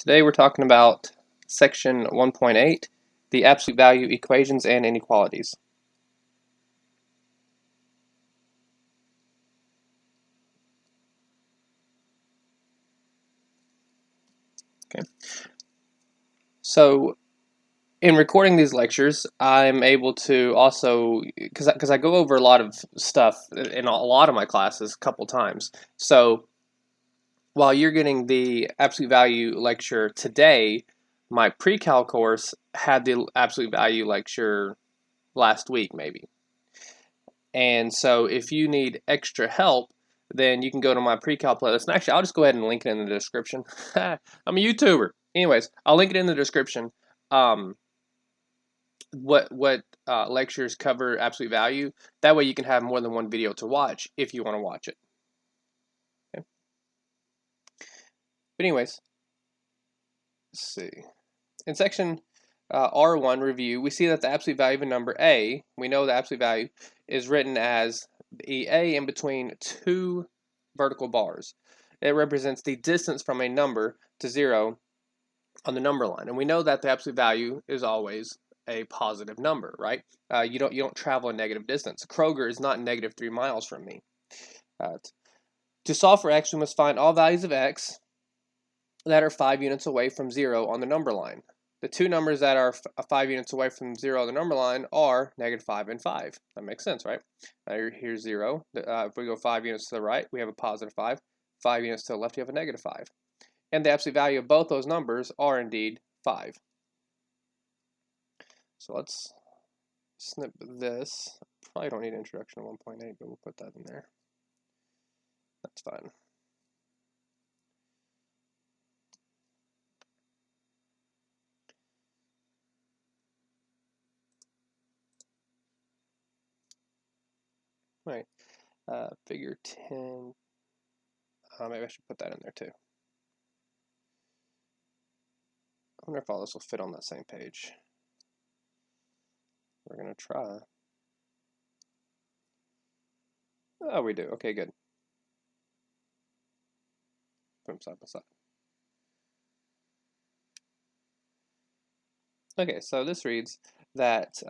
Today we're talking about section 1.8, the absolute value equations and inequalities. Okay. So in recording these lectures, I'm able to also, because I go over a lot of stuff in a lot of my classes a couple times. So while you're getting the absolute value lecture today, my pre-cal course had the absolute value lecture last week maybe. And so if you need extra help, then you can go to my pre-cal playlist. And actually, I'll just go ahead and link it in the description. I'm a YouTuber. Anyways, I'll link it in the description. What lectures cover absolute value. That way you can have more than one video to watch if you want to watch it. Okay. But anyways, let's see. In section R1 review, we see that the absolute value of a number A, we know the absolute value is written as the A in between two vertical bars. It represents the distance from a number to 0 on the number line. And we know that the absolute value is always a positive number, right? You don't travel a negative distance. Kroger is not negative 3 miles from me. To solve for x, we must find all values of x that are 5 units away from 0 on the number line. The two numbers that are 5 units away from 0 on the number line are -5 and 5. That makes sense, right? Here's 0. If we go 5 units to the right, we have a positive 5. 5 units to the left, you have a -5. And the absolute value of both those numbers are indeed 5. So let's snip this. Probably don't need an introduction to 1.8, but we'll put that in there. That's fine. Right, figure 10, maybe I should put that in there too. I wonder if all this will fit on that same page. We're going to try. Oh, we do. Okay, good. Put them side by side. Okay, so this reads that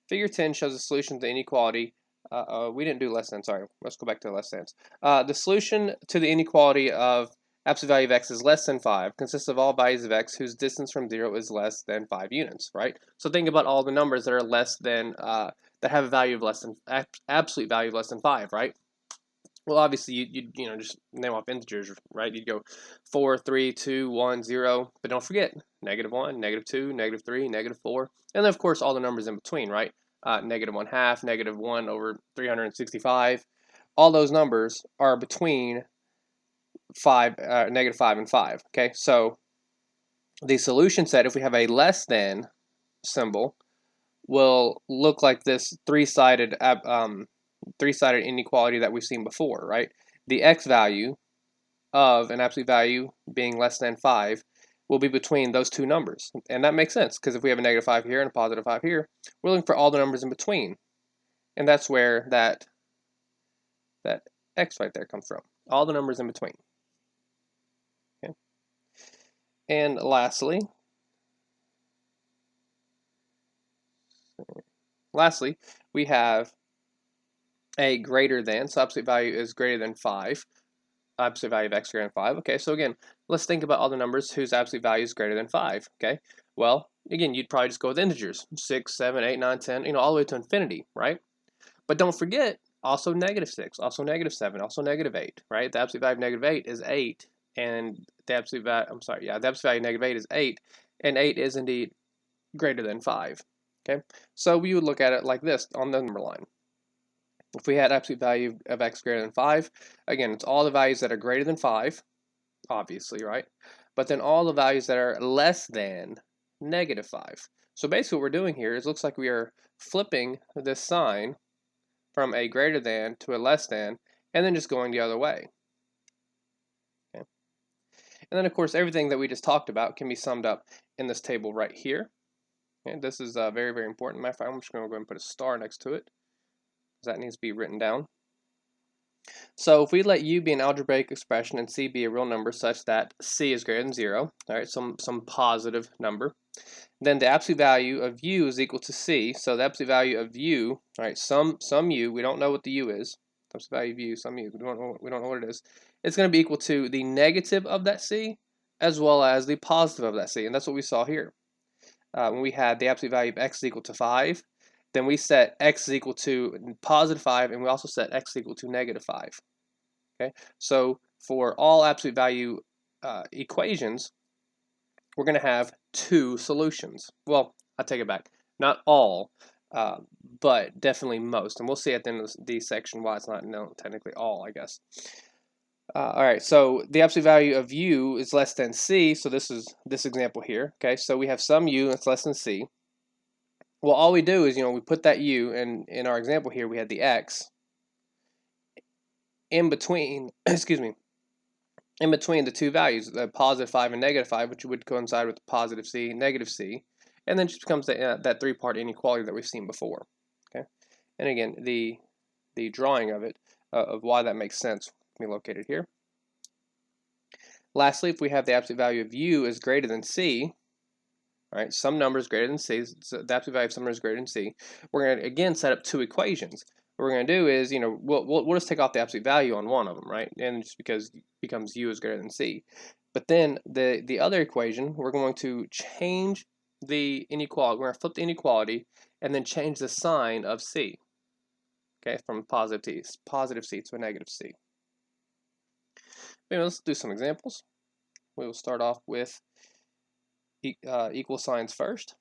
figure 10 shows a solution to the inequality. We didn't do less than, sorry. Let's go back to less than. The solution to the inequality of absolute value of x is less than 5 consists of all values of x whose distance from 0 is less than 5 units, right? So think about all the numbers that are less than, that have a value of less than, absolute value of less than 5, right? Well, obviously, you know, just name off integers, right? You'd go 4, 3, 2, 1, 0. But don't forget, -1, -2, -3, -4. And then, of course, all the numbers in between, right? -1/2, -1 over 365. All those numbers are between -5 and 5, okay? So the solution set, if we have a less than symbol, will look like this three-sided inequality that we've seen before, right? The x value of an absolute value being less than 5 will be between those two numbers. And that makes sense, because if we have a -5 here and a +5 here, we're looking for all the numbers in between. And that's where that x right there comes from. All the numbers in between. Okay. And lastly, we have a greater than, so absolute value is greater than 5. Absolute value of x greater than 5. Okay, so again, let's think about all the numbers whose absolute value is greater than 5. Okay, well, again, you'd probably just go with integers. 6, 7, 8, 9, 10, you know, all the way to infinity, right? But don't forget, also -6, also -7, also -8, right? The absolute value of -8 is 8, and the absolute value, the absolute value of -8 is 8, and 8 is indeed greater than 5. Okay, so we would look at it like this on the number line. If we had absolute value of x greater than 5, again, it's all the values that are greater than 5, obviously, right? But then all the values that are less than -5. So basically what we're doing here is, looks like we are flipping this sign from a greater than to a less than, and then just going the other way. Okay. And then, of course, everything that we just talked about can be summed up in this table right here. And this is very, very important. Matter of fact, I'm just going to go ahead and put a star next to it, that needs to be written down. So if we let u be an algebraic expression and c be a real number such that c is greater than 0, all right, some positive number, then the absolute value of u is equal to c. So the absolute value of u, all right, some u, we don't know what the u is. Absolute value of u, some u, we don't know what it is. It's going to be equal to the negative of that c as well as the positive of that c, and that's what we saw here. When we had the absolute value of x is equal to 5, then we set x is equal to positive 5, and we also set x is equal to negative 5. Okay, so for all absolute value equations, we're going to have two solutions. Well, I take it back. Not all, but definitely most. And we'll see at the end of the section why it's not technically all, I guess. All right, so the absolute value of u is less than c, so this is this example here. Okay, so we have some u that's less than c. Well, all we do is, we put that u, and in our example here, we had the x in between, excuse me, in between the two values, the positive 5 and negative 5, which would coincide with the positive c, negative c, and then it just becomes that three-part inequality that we've seen before. Okay, and again, the drawing of it, of why that makes sense, can be located here. Lastly, if we have the absolute value of u is greater than c, right, some number is greater than c, so the absolute value of some number is greater than c, we're going to again set up two equations. What we're going to do is, we'll just take off the absolute value on one of them, right? And just because it becomes u is greater than c. But then the other equation, we're going to change the inequality. We're going to flip the inequality and then change the sign of c. Okay, from positive c to a negative c. Anyway, let's do some examples. We will start off with equal signs first.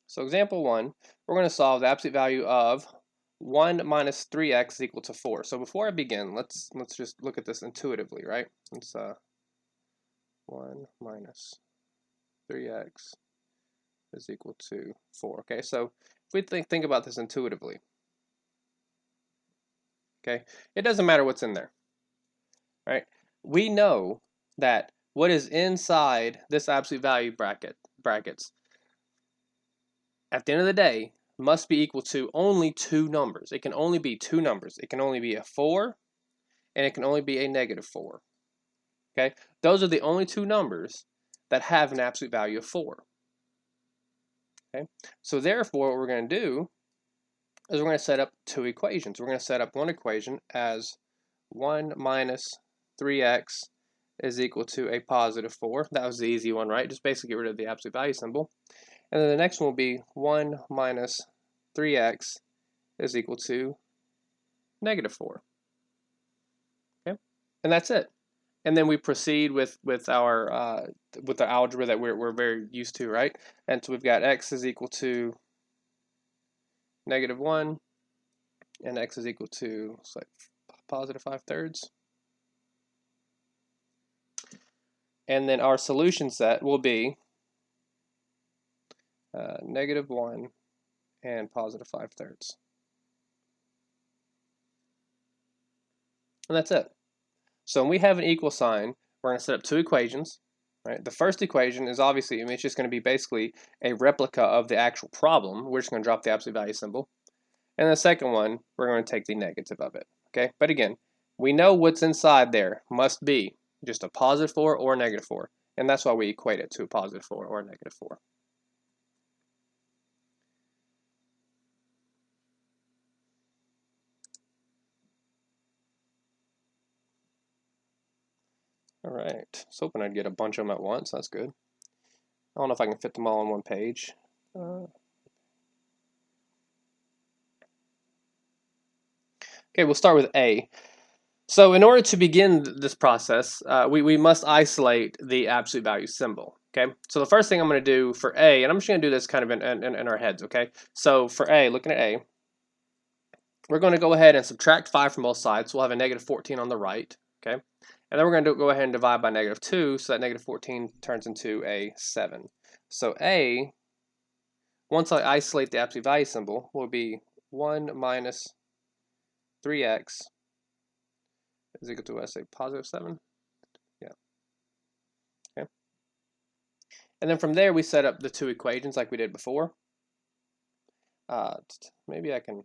So example 1, we're going to solve the absolute value of 1 minus 3x is equal to 4. So before I begin, let's just look at this intuitively, right? It's 1 minus 3x is equal to 4. Okay, so if we think about this intuitively, okay, it doesn't matter what's in there, right? We know that what is inside this absolute value brackets at the end of the day must be equal to only two numbers. It can only be two numbers. It can only be a 4 and it can only be a negative 4. Okay, those are the only two numbers that have an absolute value of 4. Okay, so therefore what we're going to do is we're going to set up two equations. We're going to set up one equation as 1 minus 3x is equal to a positive 4. That was the easy one, right? Just basically get rid of the absolute value symbol. And then the next one will be 1 minus 3x is equal to negative 4. Okay, and that's it. And then we proceed with our with the algebra that we're very used to, right? And so we've got x is equal to negative 1, and x is equal to like positive 5/3. And then our solution set will be negative 1 and positive 5/3. And that's it. So when we have an equal sign, we're going to set up two equations. Right? The first equation is obviously, it's just going to be basically a replica of the actual problem. We're just going to drop the absolute value symbol. And the second one, we're going to take the negative of it. Okay, but again, we know what's inside there must be just a positive 4 or a negative 4. And that's why we equate it to a positive 4 or a negative 4. All right, so hoping I'd get a bunch of them at once. That's good. I don't know if I can fit them all on one page. Okay, we'll start with A. So in order to begin this process, we must isolate the absolute value symbol. Okay, so the first thing I'm going to do for A, and I'm just going to do this kind of in our heads. Okay, so for A, looking at A, we're going to go ahead and subtract 5 from both sides. So we'll have a negative 14 on the right. Okay, and then we're going to go ahead and divide by negative 2, so that negative 14 turns into a 7. So A, once I isolate the absolute value symbol, will be 1 minus 3x is equal to, I say, positive 7. Yeah. Okay. And then from there, we set up the two equations like we did before. Maybe I can,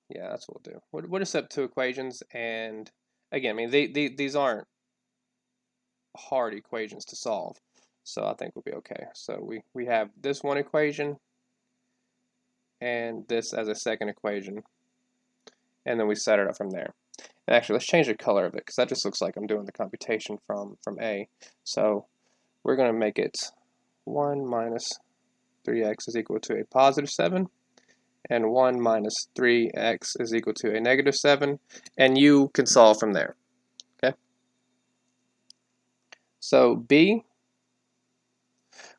yeah, that's what we'll do. We'll just set up two equations, and again, I mean, these aren't hard equations to solve, so I think we'll be okay. So we have this one equation and this as a second equation, and then we set it up from there. And actually, let's change the color of it, because that just looks like I'm doing the computation from A. So we're going to make it 1 minus 3x is equal to a positive 7, and 1 minus 3x is equal to a negative 7, and you can solve from there. Okay. So B,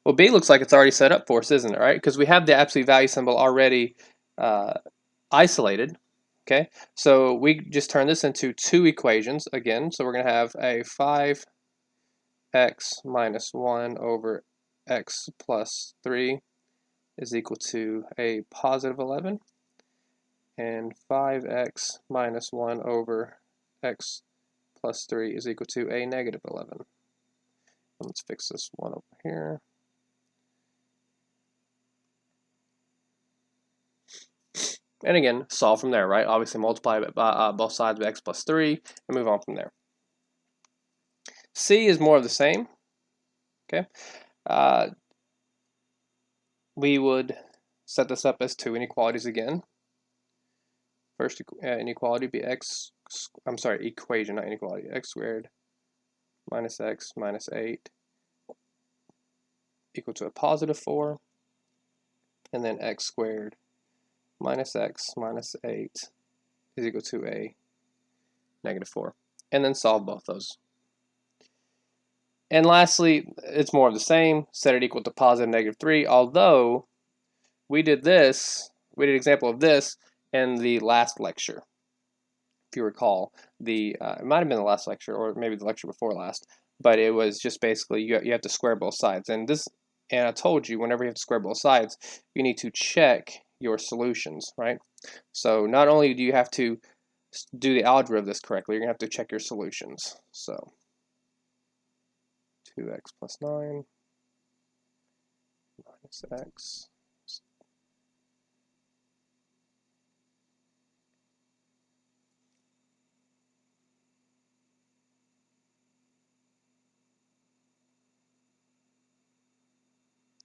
well, B looks like it's already set up for us, isn't it, right? Because we have the absolute value symbol already isolated. Okay, so we just turn this into two equations again. So we're going to have a 5x minus 1 over x plus 3 is equal to a positive 11, and 5x minus 1 over x plus 3 is equal to a negative 11. Let's fix this one over here. And again, solve from there, right? Obviously multiply both sides by x plus 3 and move on from there. C is more of the same. Okay. We would set this up as two inequalities again. First inequality would be equation, not inequality. X squared minus x minus 8 equal to a positive 4. And then x squared minus x minus 8 is equal to a negative 4. And then solve both those. And lastly, it's more of the same. Set it equal to positive negative 3, although we did an example of this in the last lecture. If you recall, it might have been the last lecture, or maybe the lecture before last, but it was just basically you have to square both sides. And I told you, whenever you have to square both sides, you need to check your solutions, right? So not only do you have to do the algebra of this correctly, you're going to have to check your solutions. So 2x plus 9 minus x.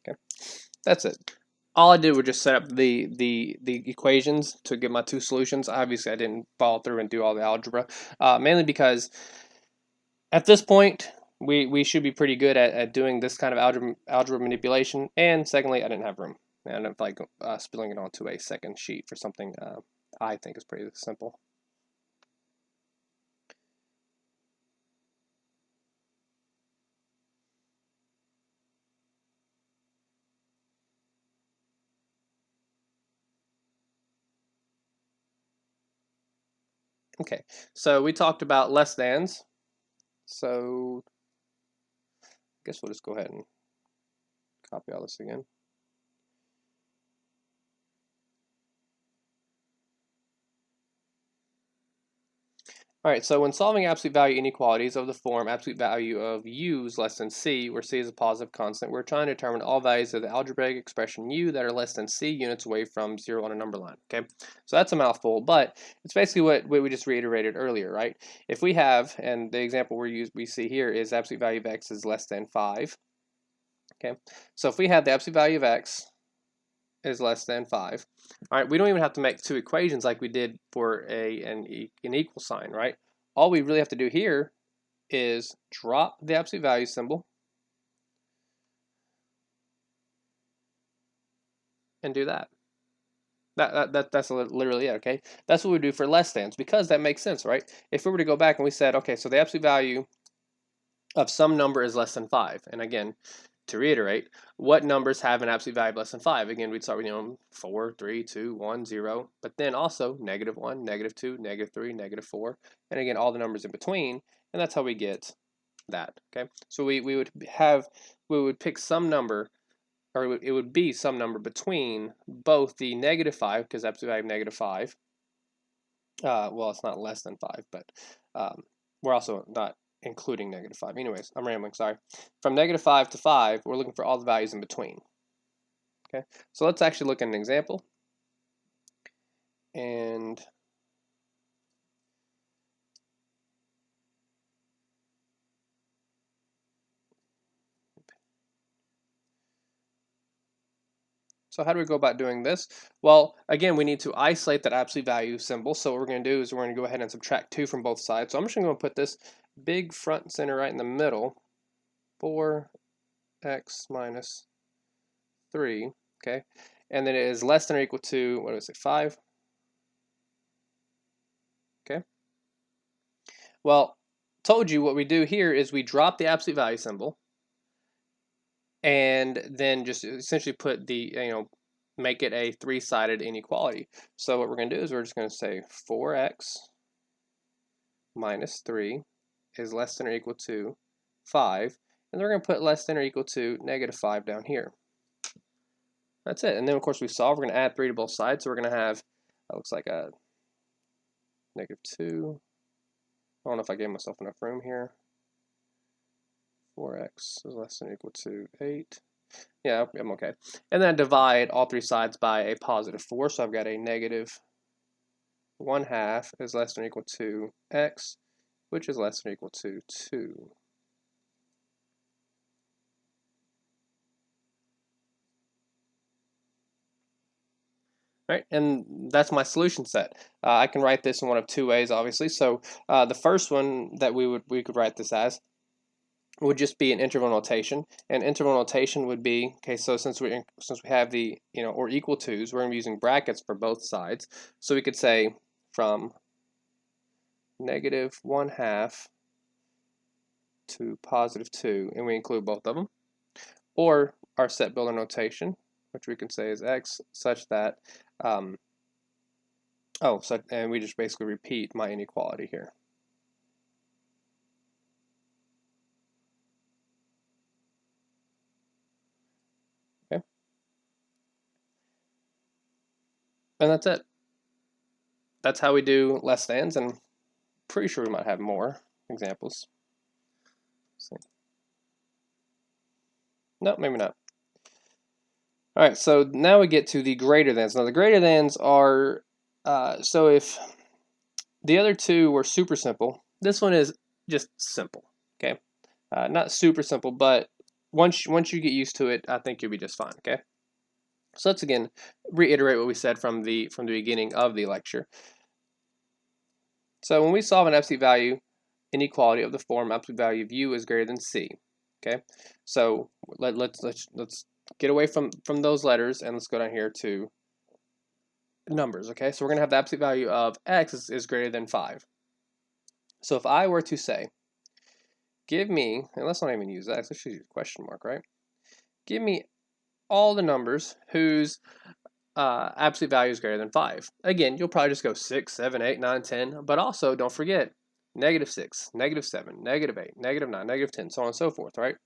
Okay, that's it. All I did was just set up the equations to get my two solutions. Obviously, I didn't follow through and do all the algebra, mainly because at this point, we should be pretty good at doing this kind of algebra manipulation. And secondly, I didn't have room. And I didn't feel like spilling it onto a second sheet for something I think is pretty simple. Okay, so we talked about less thans. So I guess we'll just go ahead and copy all this again. All right, so when solving absolute value inequalities of the form absolute value of u is less than c, where c is a positive constant, we're trying to determine all values of the algebraic expression u that are less than c units away from 0 on a number line, okay? So that's a mouthful, but it's basically what we just reiterated earlier, right? If we have, and the example we see here is absolute value of x is less than 5, okay? So if we have the absolute value of x is less than 5. All right, we don't even have to make two equations like we did for an equal sign, right? All we really have to do here is drop the absolute value symbol and do that. That's literally it, okay? That's what we do for less thans, because that makes sense, right? If we were to go back and we said, okay, so the absolute value of some number is less than 5, and again, to reiterate, what numbers have an absolute value of less than 5? Again, we'd start with 4, 3, 2, 1, 0, but then also negative 1, negative 2, negative 3, negative 4, and again, all the numbers in between, and that's how we get that, okay? So we would pick some number, or it would be some number between both the negative 5, because absolute value of negative 5, well, it's not less than 5, but we're also not including negative 5. Anyways, I'm rambling, sorry. From negative 5 to 5, we're looking for all the values in between. Okay, so let's actually look at an example. And so how do we go about doing this? Well, again, we need to isolate that absolute value symbol. So what we're going to do is we're going to go ahead and subtract 2 from both sides. So I'm just going to put this big front and center right in the middle. 4x minus 3, okay? And then it is less than or equal to, what is it, 5? Okay. Well, told you what we do here is we drop the absolute value symbol and then just essentially put the, make it a 3-sided inequality. So what we're going to do is we're just going to say 4x minus 3 is less than or equal to 5. And then we're going to put less than or equal to negative 5 down here. That's it. And then, of course, we solve. We're going to add 3 to both sides. So we're going to have, that looks like a negative 2. I don't know if I gave myself enough room here. 4x is less than or equal to 8. Yeah, I'm okay. And then divide all 3 sides by a positive 4. So I've got a negative 1/2 is less than or equal to x, which is less than or equal to 2. Right, and that's my solution set. I can write this in one of 2 ways, obviously. So the first one that we could write this as would just be an interval notation, and interval notation would be, okay, so since we have the or equal to's, we're going to be using brackets for both sides. So we could say from negative 1/2 to positive 2, and we include both of them, or our set builder notation, which we can say is x such that and we just basically repeat my inequality here. Okay. And that's it. That's how we do less thans, and pretty sure we might have more examples. No, maybe not. All right, so now we get to the greater thans. Now the greater thans are, so if the other 2 were super simple, this one is just simple, okay? Not super simple, but once you get used to it, I think you'll be just fine, okay? So let's again reiterate what we said from the beginning of the lecture. So when we solve an absolute value inequality of the form absolute value of u is greater than c, okay? So let's get away from those letters and let's go down here to numbers, okay? So we're going to have the absolute value of x is greater than 5. So if I were to say, give me, and let's not even use x, let's use a question mark, right? Give me all the numbers whose absolute value is greater than 5. Again, you'll probably just go 6, 7, 8, 9, 10, but also don't forget negative 6, negative 7, negative 8, negative 9, negative 10, so on and so forth, right?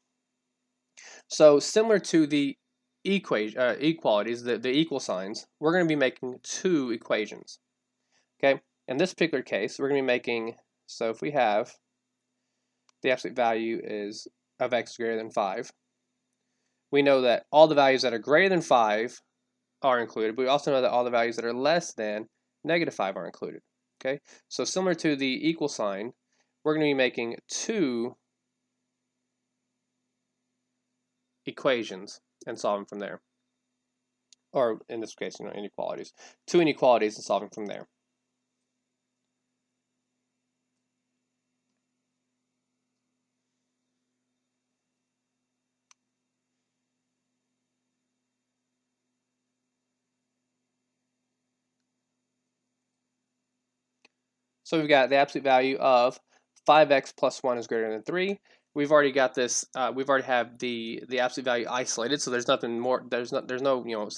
So similar to the equalities, the equal signs, we're going to be making 2 equations, okay? In this particular case, we're going to be making, so if we have the absolute value is of x greater than 5, we know that all the values that are greater than 5 are included, but we also know that all the values that are less than negative 5 are included, okay? So similar to the equal sign, we're going to be making 2 equations and solving from there. Or in this case, inequalities. 2 inequalities and solving from there. So we've got the absolute value of 5x plus 1 is greater than 3. We've already got this. We've already have the absolute value isolated. So there's nothing more. There's no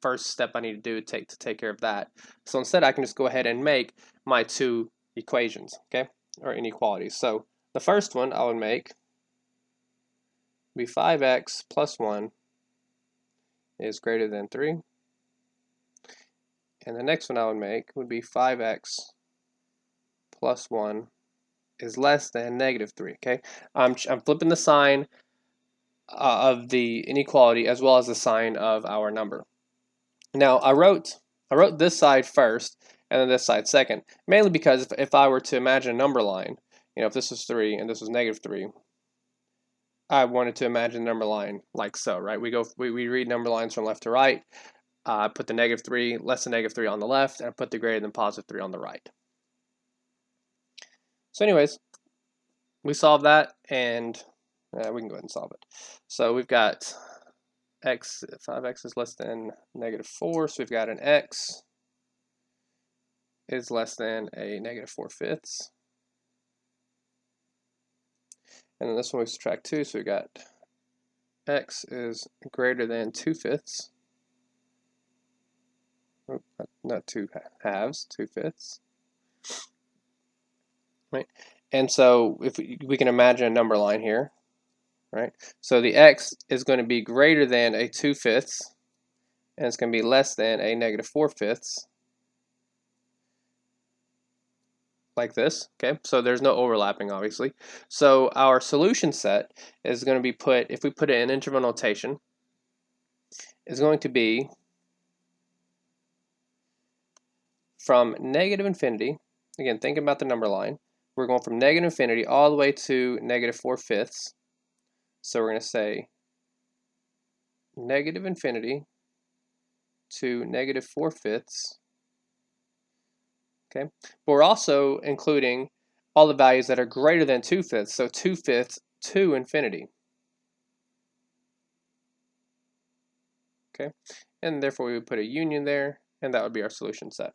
first step I need to do to take care of that. So instead, I can just go ahead and make my 2 equations, okay, or inequalities. So the first one I would make be 5x plus 1 is greater than 3. And the next one I would make would be 5x plus 1 is less than negative 3, okay? I'm flipping the sign of the inequality as well as the sign of our number. Now, I wrote this side first and then this side second, mainly because if I were to imagine a number line, you know, if this was 3 and this was negative 3, I wanted to imagine a number line like so, right? We read number lines from left to right. Put the negative 3, less than negative 3 on the left, and put the greater than positive 3 on the right. So anyways, we solve that, and we can go ahead and solve it. So we've got x, 5x is less than negative 4, so we've got an x is less than a negative 4/5. And then this one we subtract 2, so we got x is greater than 2/5. Oh, not 2/2, 2/5. Right? And so if we can imagine a number line here, right? So the x is going to be greater than a 2/5, and it's going to be less than a negative 4/5, like this, okay? So there's no overlapping, obviously. So our solution set is going to be if we put it in interval notation, is going to be from negative infinity. Again, think about the number line. We're going from negative infinity all the way to negative 4/5. So we're going to say negative infinity to negative 4/5. Okay, but we're also including all the values that are greater than 2/5, so 2/5 to infinity. Okay, and therefore we would put a union there, and that would be our solution set.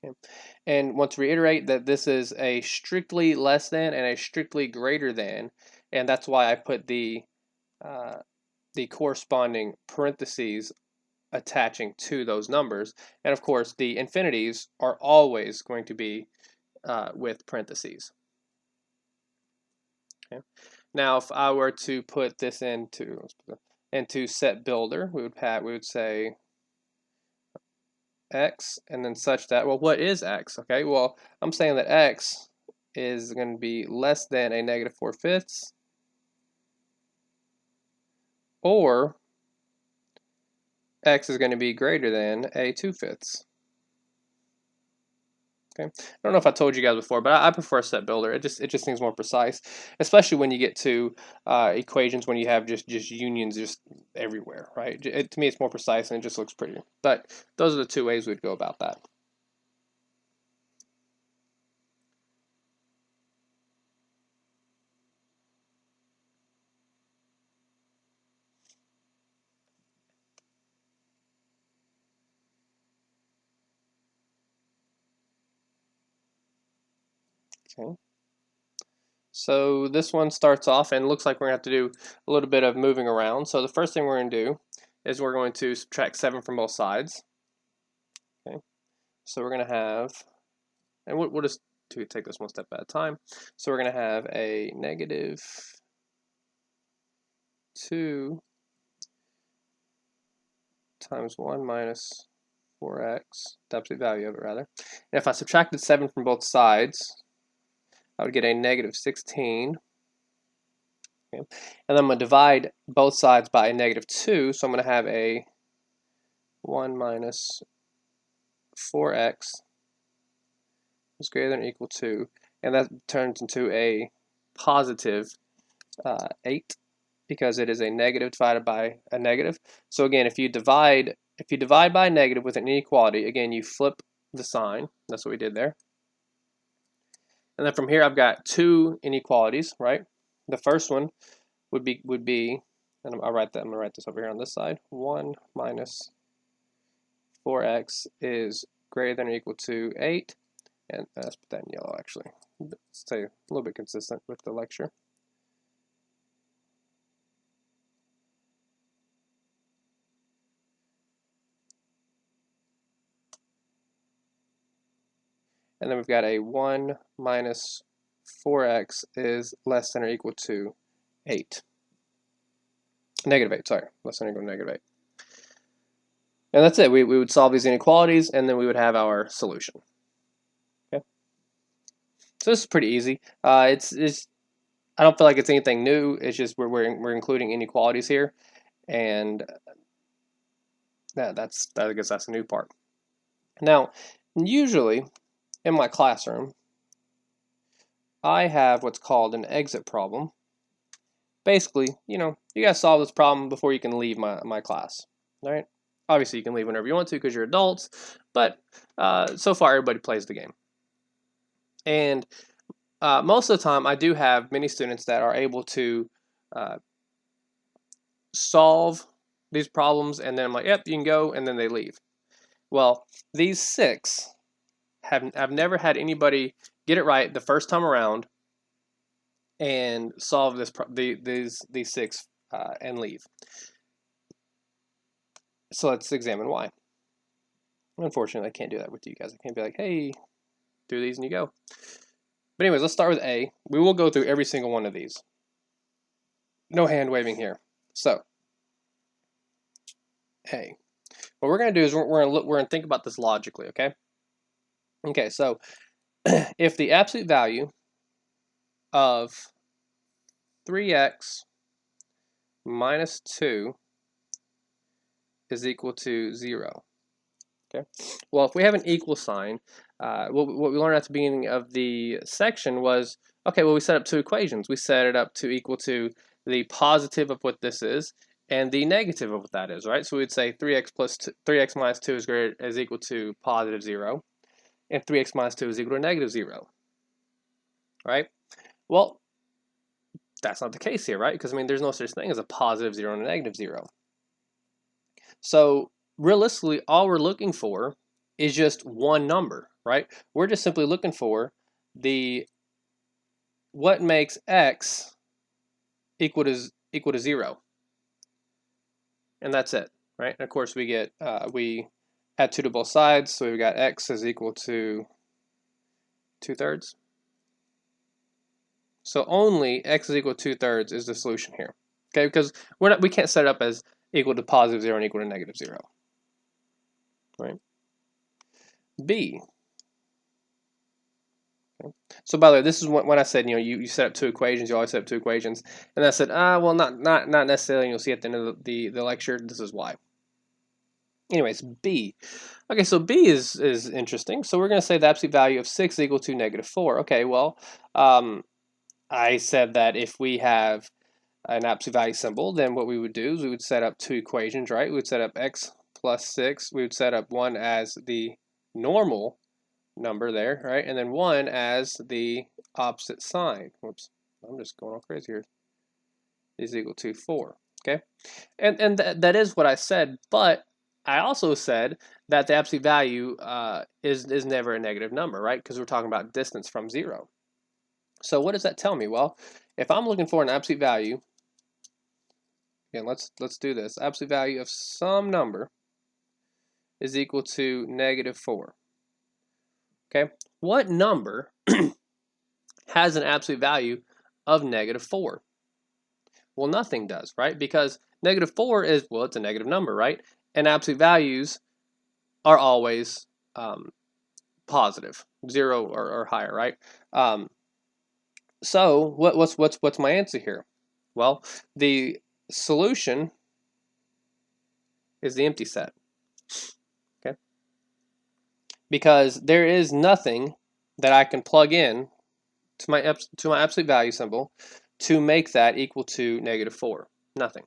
Okay. And want to reiterate that this is a strictly less than and a strictly greater than, and that's why I put the corresponding parentheses attaching to those numbers. And of course, the infinities are always going to be with parentheses. Okay. Now, if I were to put this into set builder, we would say x, and then such that, well, what is x? Okay, well, I'm saying that x is going to be less than a negative 4/5, or x is going to be greater than a 2/5. Okay, I don't know if I told you guys before, but I prefer set builder. It just seems more precise, especially when you get to equations when you have just unions just everywhere, right? To me, it's more precise and it just looks prettier. But those are the two ways we'd go about that. Okay. So this one starts off and looks like we're going to have to do a little bit of moving around. So the first thing we're going to do is we're going to subtract 7 from both sides. Okay. So we're going to have, and we'll just take this one step at a time. So we're going to have a negative 2 times 1 minus 4x, the absolute value of it rather. And if I subtracted 7 from both sides, I would get a negative 16. Okay. And then I'm going to divide both sides by a negative 2, so I'm going to have a 1 minus 4x is greater than or equal to, and that turns into a positive 8 because it is a negative divided by a negative. So again, if you divide by a negative with an inequality, again, you flip the sign. That's what we did there. And then from here, I've got two inequalities, right? The first one would be, and I'm gonna write this over here on this side. 1 minus 4x is greater than or equal to 8, and let's put that in yellow actually. Stay a little bit consistent with the lecture. And then we've got a 1 minus 4x is less than or equal to 8. Negative 8, sorry. Less than or equal to negative 8. And that's it. We would solve these inequalities, and then we would have our solution. Okay. So this is pretty easy. It's I don't feel like it's anything new. It's just we're including inequalities here, and I guess that's the new part. Now, usually in my classroom, I have what's called an exit problem. Basically, you gotta solve this problem before you can leave my class, right? Obviously, you can leave whenever you want to because you're adults, but so far everybody plays the game. And most of the time, I do have many students that are able to solve these problems, and then I'm like, yep, you can go, and then they leave. Well, these 6 have never had anybody get it right the first time around and solve these 6 and leave. So let's examine why. Unfortunately, I can't do that with you guys. I can't be like, hey, do these and you go. But anyways, let's start with A. We will go through every single one of these. No hand waving here. So, A. What we're going to do is we're going to think about this logically, okay? Okay, so if the absolute value of 3x minus 2 is equal to 0. Okay. Well, if we have an equal sign, what we learned at the beginning of the section was, okay, well, we set up 2 equations. We set it up to equal to the positive of what this is and the negative of what that is, right? So we'd say 3x minus 2 is equal to positive 0, and 3x minus 2 is equal to negative 0, right? Well, that's not the case here, right? Because, I mean, there's no such thing as a positive 0 and a negative 0. So realistically, all we're looking for is just one number, right? We're just simply looking for what makes x equal to 0, and that's it, right? And of course, we get we add 2 to both sides, so we've got x is equal to 2/3. So only x is equal to 2/3 is the solution here, okay? Because we can't set it up as equal to positive 0 and equal to negative 0, right? B. Okay. So by the way, this is when I said, you set up 2 equations, you always set up 2 equations, and I said, well, not necessarily, and you'll see at the end of the lecture, this is why. Anyways, B. Okay, so B is interesting. So we're going to say the absolute value of 6 is equal to negative 4. Okay, well, I said that if we have an absolute value symbol, then what we would do is we would set up 2 equations, right? We would set up x plus 6. We would set up one as the normal number there, right? And then one as the opposite sign. Whoops, I'm just going all crazy here. Is equal to 4, okay? And that is what I said, but I also said that the absolute value is never a negative number, right? Because we're talking about distance from 0. So what does that tell me? Well, if I'm looking for an absolute value, again, let's do this. Absolute value of some number is equal to negative 4. Okay, what number has an absolute value of negative 4? Well, nothing does, right? Because negative 4 is, well, it's a negative number, right? And absolute values are always positive, 0 or higher, right? So what's my answer here? Well, the solution is the empty set. Okay, because there is nothing that I can plug in to my absolute value symbol to make that equal to negative 4. Nothing.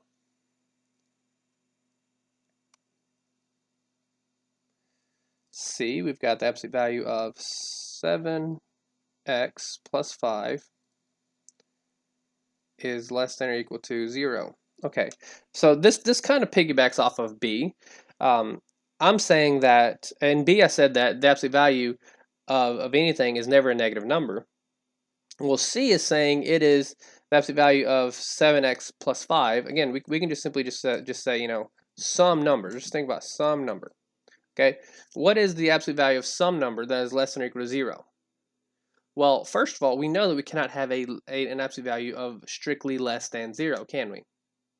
C, we've got the absolute value of 7x plus 5 is less than or equal to 0. Okay, so this kind of piggybacks off of B. I'm saying that, in B I said that the absolute value of anything is never a negative number. Well, C is saying it is the absolute value of 7x plus 5. Again, we can just simply just say, some number. Just think about some number. Okay, what is the absolute value of some number that is less than or equal to 0? Well, first of all, we know that we cannot have an absolute value of strictly less than 0, can we?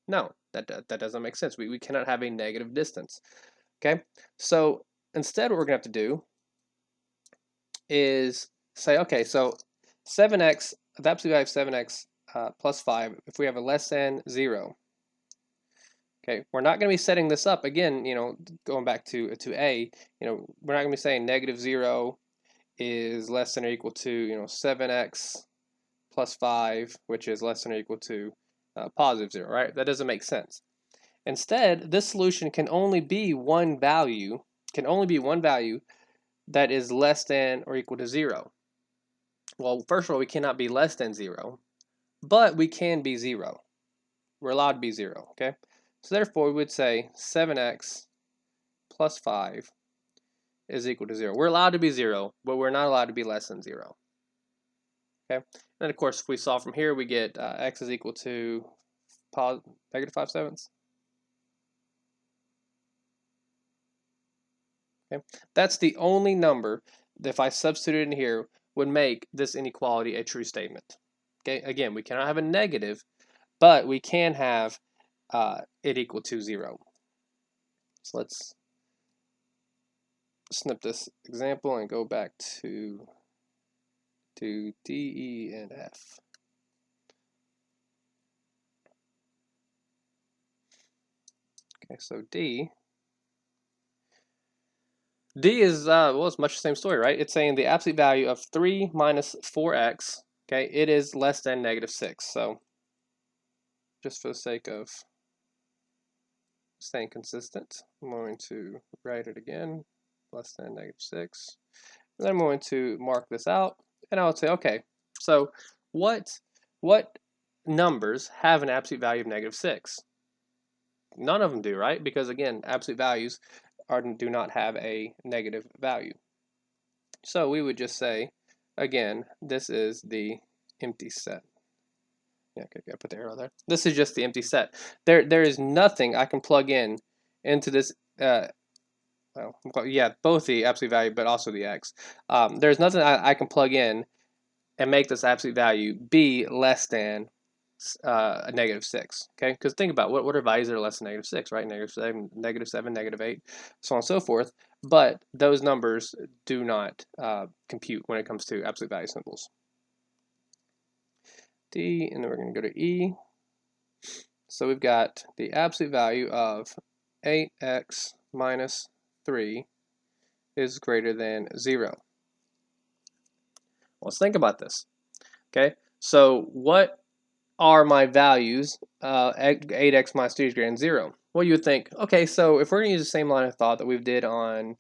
No, that doesn't make sense. We cannot have a negative distance. Okay, so instead what we're going to have to do is say, okay, so 7x, the absolute value of 7x plus 5, if we have a less than 0. Okay, we're not going to be setting this up again, going back to A, we're not going to be saying negative 0 is less than or equal to, 7x plus 5, which is less than or equal to positive 0, right? That doesn't make sense. Instead, this solution can only be one value, that is less than or equal to 0. Well, first of all, we cannot be less than 0, but we can be 0. We're allowed to be 0, okay? So therefore, we would say 7x plus 5 is equal to 0. We're allowed to be 0, but we're not allowed to be less than 0. Okay? And of course, if we solve from here, we get x is equal to negative 5/7. Okay? That's the only number that if I substitute in here would make this inequality a true statement. Okay? Again, we cannot have a negative, but we can have it equal to 0. So let's snip this example and go back to D, E, and F. Okay, so D is, well, it's much the same story, right? It's saying the absolute value of 3 minus 4x, okay, it is less than negative 6. So just for the sake of staying consistent, I'm going to write it again, less than negative 6. And then I'm going to mark this out, and I would say, okay, so what numbers have an absolute value of negative 6? None of them do, right? Because again, absolute values do not have a negative value. So we would just say, again, this is the empty set. Yeah, okay, gotta put the arrow there. This is just the empty set. There is nothing I can plug in into this. Well, yeah, both the absolute value, but also the x. There's nothing I can plug in and make this absolute value be less than a negative 6. Okay, because think about what are values that are less than negative 6, right? Negative 7, negative 8, so on and so forth. But those numbers do not compute when it comes to absolute value symbols. D, and then we're going to go to E. So we've got the absolute value of 8x minus 3 is greater than 0. Let's think about this. Okay, so what are my values? 8x minus 3 is greater than 0. Well, you would think, okay, so if we're going to use the same line of thought that we did on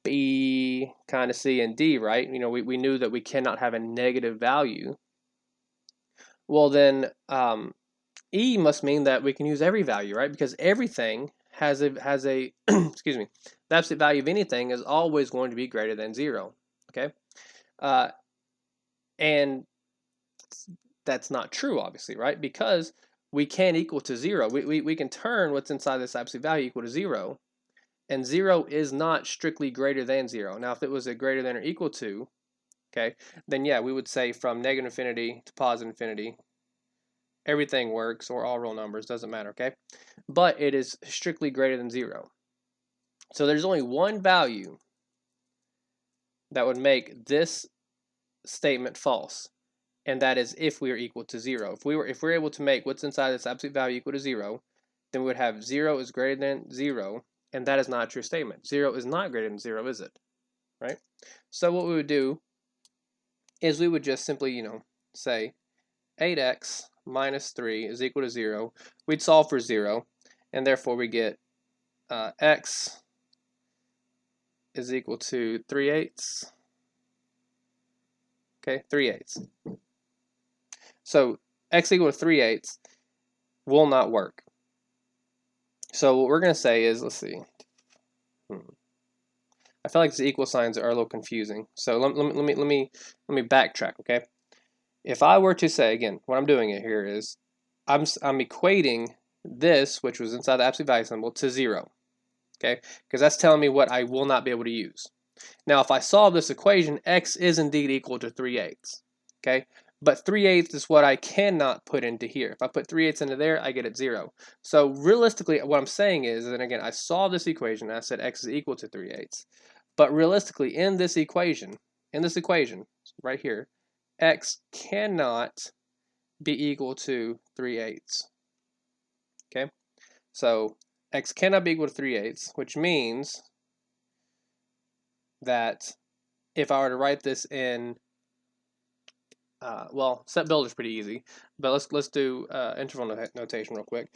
B, kind of C, and D, right? We knew that we cannot have a negative value. Well, then E must mean that we can use every value, right? Because everything has a excuse me, the absolute value of anything is always going to be greater than 0. Okay, and that's not true, obviously, right? Because we can equal to 0. We can turn what's inside this absolute value equal to 0, and 0 is not strictly greater than 0. Now, if it was a greater than or equal to, okay, then yeah, we would say from negative infinity to positive infinity, everything works, or all real numbers, doesn't matter, okay? But it is strictly greater than 0. So there's only one value that would make this statement false, and that is if we are equal to 0. If we're able to make what's inside this absolute value equal to 0, then we would have 0 is greater than 0, and that is not a true statement. 0 is not greater than 0, is it? Right? So what we would do is we would just simply, say 8x minus 3 is equal to 0. We'd solve for 0, and therefore we get x is equal to 3/8. Okay, 3/8. So x equal to 3/8 will not work. So what we're going to say is, let's see. I feel like these equal signs are a little confusing. So let me backtrack, okay? If I were to say, again, what I'm doing here is I'm equating this, which was inside the absolute value symbol, to 0, okay? Because that's telling me what I will not be able to use. Now, if I solve this equation, x is indeed equal to 3/8, okay? But 3/8 is what I cannot put into here. If I put 3/8 into there, I get it 0. So realistically, what I'm saying is, and again, I solved this equation, and I said x is equal to 3/8. But realistically, in this equation, right here, x cannot be equal to 3/8. Okay, so x cannot be equal to 3/8, which means that if I were to write this in, well, set builder is pretty easy, but let's do interval notation real quick.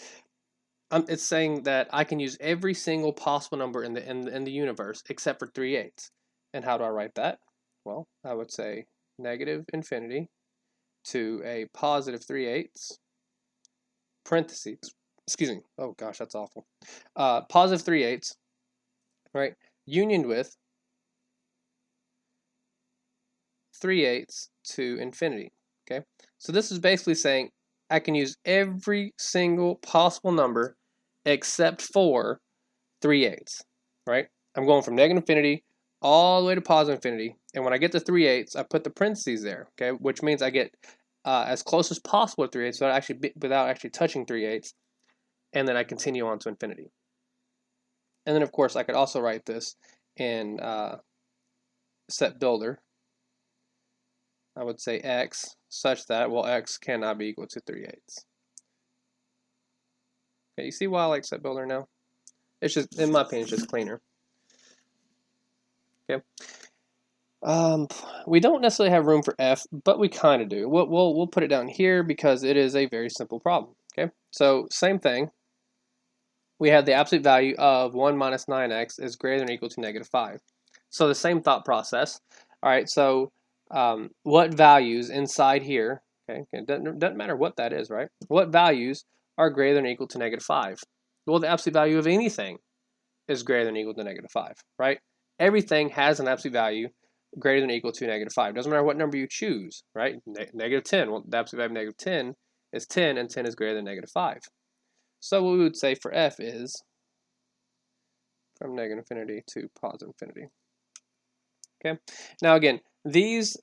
It's saying that I can use every single possible number in the universe except for 3/8. And how do I write that? Well, I would say negative infinity to a positive 3/8 parentheses. Excuse me. Oh gosh, that's awful. Positive 3/8, right? Unioned with 3/8 to infinity. Okay, so this is basically saying I can use every single possible number except for 3/8, right? I'm going from negative infinity all the way to positive infinity, and when I get to 3/8, I put the parentheses there, okay, which means I get as close as possible to 3/8 without actually touching 3/8, and then I continue on to infinity. And then, of course, I could also write this in set builder. I would say x such that, well, x cannot be equal to 3/8. Okay, you see why I like set builder now? It's just, in my opinion, it's just cleaner. Okay. We don't necessarily have room for f, but we kind of do. We'll put it down here because it is a very simple problem. Okay, so same thing. We have the absolute value of 1 minus 9x is greater than or equal to negative 5. So the same thought process. All right, so what values inside here, okay, it doesn't matter what that is, right? What values are greater than or equal to negative 5? Well, the absolute value of anything is greater than or equal to negative 5, right? Everything has an absolute value greater than or equal to negative 5. Doesn't matter what number you choose, right? Negative 10, well, the absolute value of negative 10 is 10, and 10 is greater than negative 5. So what we would say for f is from negative infinity to positive infinity. Okay. Now again, these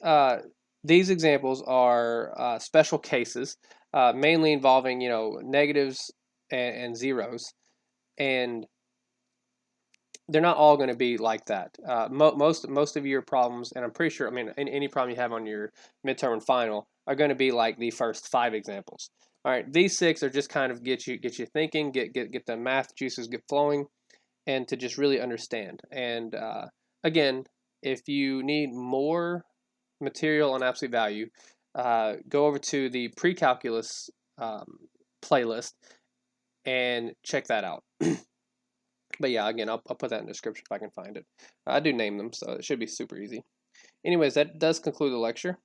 examples are special cases, mainly involving negatives and zeros, and they're not all going to be like that. Most of your problems, and I'm pretty sure, I mean, any problem you have on your midterm and final are going to be like the first 5 examples. All right, these 6 are just kind of get you thinking, get the math juices get flowing, and to just really understand. And again, if you need more material on absolute value, go over to the pre-calculus playlist and check that out. But yeah, again, I'll put that in the description if I can find it. I do name them, so it should be super easy. Anyways, that does conclude the lecture.